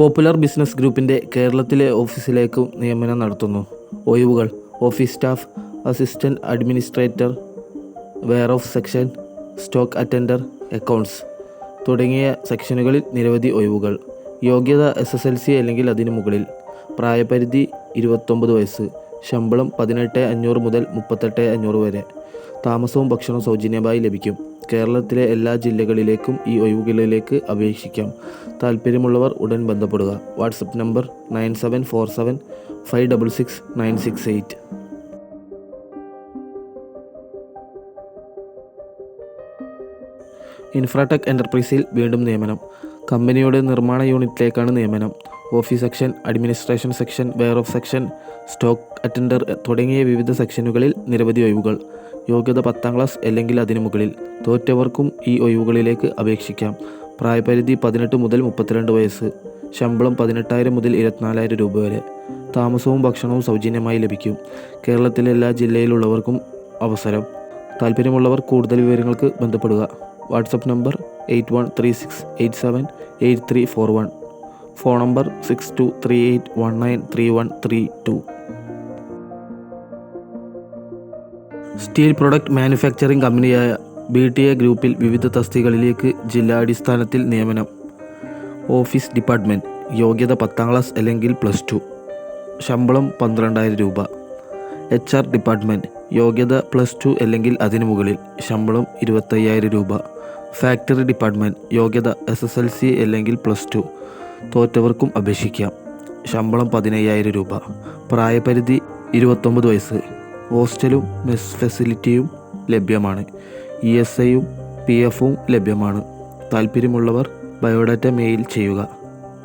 Popular business ഗ്രൂപ്പിൻ്റെ കേരളത്തിലെ ഓഫീസിലേക്ക് നിയമനം നടത്തുന്നു. ഒഴിവുകൾ: office staff, assistant administrator, warehouse section, stock attender, accounts തുടങ്ങിയ സെക്ഷനുകളിൽ നിരവധി ഒഴിവുകൾ. യോഗ്യത SSLC അല്ലെങ്കിൽ അതിനു മുകളിൽ. പ്രായപരിധി 29 വയസ്സ്. ശമ്പളം 18,500 മുതൽ 38,500 വരെ. താമസവും ഭക്ഷണവും സൗജന്യമായി ലഭിക്കും. കേരളത്തിലെ എല്ലാ ജില്ലകളിലേക്കും ഈ ഒഴിവുകളിലേക്ക് അപേക്ഷിക്കാം. താൽപ്പര്യമുള്ളവർ ഉടൻ ബന്ധപ്പെടുക. WhatsApp number 9747566968. ഇൻഫ്രാടെക് എൻ്റർപ്രൈസിൽ വീണ്ടും നിയമനം. കമ്പനിയുടെ നിർമ്മാണ യൂണിറ്റിലേക്കാണ് നിയമനം. Office section, administration section, warehouse section, stock attender തുടങ്ങിയ വിവിധ സെക്ഷനുകളിൽ നിരവധി ഒഴിവുകൾ. യോഗ്യത 10ാം ക്ലാസ് അല്ലെങ്കിൽ അതിനു മുകളിൽ. തോറ്റവർക്കും ഈ ഒഴിവുകളിലേക്ക് അപേക്ഷിക്കാം. പ്രായപരിധി 18 മുതൽ 32 വയസ്സ്. ശമ്പളം 18,000 മുതൽ 24,000 രൂപ വരെ. താമസവും ഭക്ഷണവും സൗജന്യമായി ലഭിക്കും. കേരളത്തിലെ എല്ലാ ജില്ലയിലുള്ളവർക്കും അവസരം. താൽപ്പര്യമുള്ളവർ കൂടുതൽ വിവരങ്ങൾക്ക് ബന്ധപ്പെടുക. WhatsApp number 8136878341. Phone number 6238193132. Steel product manufacturing കമ്പനിയായ BTA ഗ്രൂപ്പിൽ വിവിധ തസ്തികകളിലേക്ക് ജില്ലാടിസ്ഥാനത്തിൽ നിയമനം. Office department. യോഗ്യത 10ാം ക്ലാസ് അല്ലെങ്കിൽ +2. ശമ്പളം 12,000 രൂപ. HR department. യോഗ്യത +2 അല്ലെങ്കിൽ അതിനു മുകളിൽ. ശമ്പളം 25,000 രൂപ. Factory department. യോഗ്യത SSLC അല്ലെങ്കിൽ +2. തോറ്റവർക്കും അപേക്ഷിക്കാം. ശമ്പളം 15,000 രൂപ. പ്രായപരിധി 29 വയസ്സ്. ഹോസ്റ്റലും മെസ് ഫെസിലിറ്റിയും ലഭ്യമാണ്. ESIയും PFും ലഭ്യമാണ്. താൽപ്പര്യമുള്ളവർ ബയോഡാറ്റ മെയിൽ ചെയ്യുക.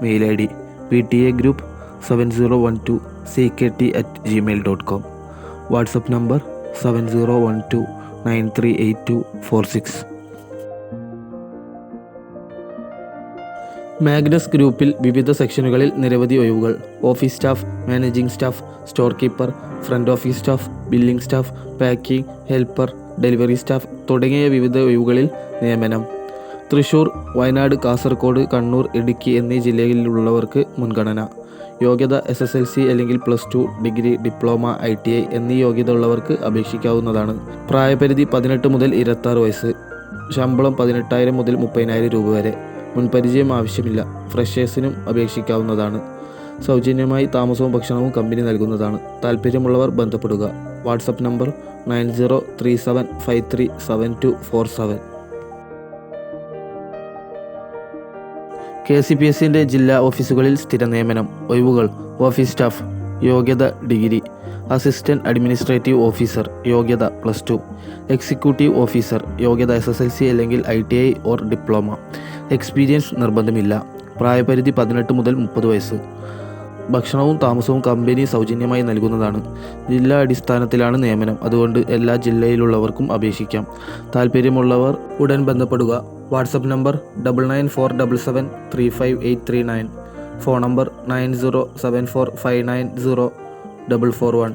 Mail ID pta group7012ckT@gmail.com. WhatsApp number 7012938246. Magnus ഗ്രൂപ്പിൽ വിവിധ സെക്ഷനുകളിൽ നിരവധി ഒഴിവുകൾ. Office staff, managing staff, store keeper, front office staff, billing staff, packing helper, delivery staff തുടങ്ങിയ വിവിധ ഒഴിവുകളിൽ നിയമനം. തൃശ്ശൂർ, വയനാട്, കാസർഗോഡ്, കണ്ണൂർ, ഇടുക്കി എന്നീ ജില്ലകളിലുള്ളവർക്ക് മുൻഗണന. യോഗ്യത SSLC അല്ലെങ്കിൽ +2, ഡിഗ്രി, ഡിപ്ലോമ, ITI എന്നീ യോഗ്യത ഉള്ളവർക്ക് അപേക്ഷിക്കാവുന്നതാണ്. പ്രായപരിധി 18 മുതൽ 26 വയസ്സ്. ശമ്പളം 18,000 മുതൽ 30,000 രൂപ വരെ. മുൻപരിചയം ആവശ്യമില്ല. ഫ്രഷേഴ്സിനും അപേക്ഷിക്കാവുന്നതാണ്. സൗജന്യമായി താമസവും ഭക്ഷണവും കമ്പനി നൽകുന്നതാണ്. താൽപ്പര്യമുള്ളവർ ബന്ധപ്പെടുക. WhatsApp number 9037537247. KCPSCൻ്റെ ജില്ലാ ഓഫീസുകളിൽ സ്ഥിര നിയമനം. ഒഴിവുകൾ: ഓഫീസ് സ്റ്റാഫ്. യോഗ്യത ഡിഗ്രി. Assistant administrative officer. യോഗ്യത +2. Executive officer. യോഗ്യത SSLC അല്ലെങ്കിൽ ITI ഓർ ഡിപ്ലോമ. എക്സ്പീരിയൻസ് നിർബന്ധമില്ല. പ്രായപരിധി 18 മുതൽ 30 വയസ്സ്. ഭക്ഷണവും താമസവും കമ്പനി സൗജന്യമായി നൽകുന്നതാണ്. ജില്ലാ അടിസ്ഥാനത്തിലാണ് നിയമനം. അതുകൊണ്ട് എല്ലാ ജില്ലയിലുള്ളവർക്കും അപേക്ഷിക്കാം. താൽപ്പര്യമുള്ളവർ ഉടൻ ബന്ധപ്പെടുക. WhatsApp number 9947735839. Phone number 9074590441.